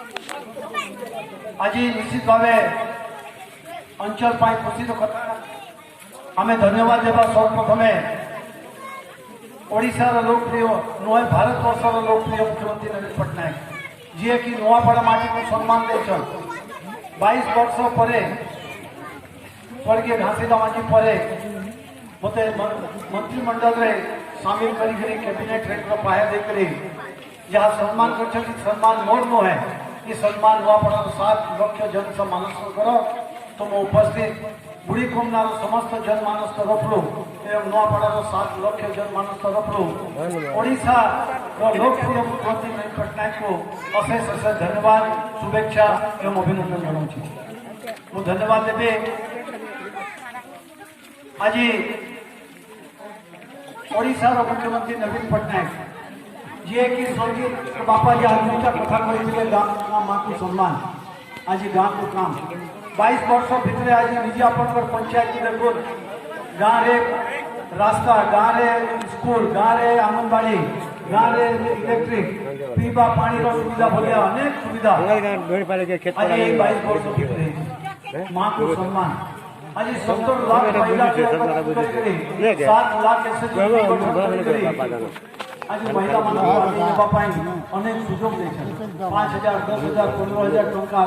आज निश्चित भाव अंचल खुशी कथा आम धन्यवाद देवा सर्वप्रथमे ओडिशार लोकप्रिय नुहे भारत वर्षर लोकप्रिय मुख्यमंत्री नवीन पट्टनायक जी कि नुआपड़ा माटी को सम्मान देछन 22 वर्ष पर स्वर्गीय घासीदास मांझी पर मत मंत्रिमंडल रे सामिल करी कैबिनेट रैंक पाया देकर जहाँ सम्मान कर सम्मान मोर नुहे ये सम्मान नुआपड़ा 7 लाख जन मानस तुम उपस्थित बुढ़ी कुमनार समस्त जनमानस तरफ एवं नुआपड़ार 7 लाख जनमानस तरफ ओडिशा लोकप्रिय मुख्यमंत्री नवीन पट्टनायक को अशेष अशेष धन्यवाद शुभेच्छा एवं अभिनंदन जनाऊँ। मु धन्यवाद देवी आज ओडिशार मुख्यमंत्री नवीन पट्टनायक जी कि स्वर्गीय बापा जी आज दुईटा कथा कही गाँव माँ को सम्मान आज गाँव को काम 22 वर्ष भितर आज निजे आप पंचायत देखो गाँव रे रास्ता गाँव रे स्कूल गाँव रे आंगनबाड़ी गाँव रे इलेक्ट्रिक पीवा पानी सुविधा भलिया अनेक सुविधा आज 22 वर्ष भितर माँ को सम्मान आज 70 लाख महिला 7 लाख आज महिला मान अनेक सुजोग 5,000 10,000 15,000 टंका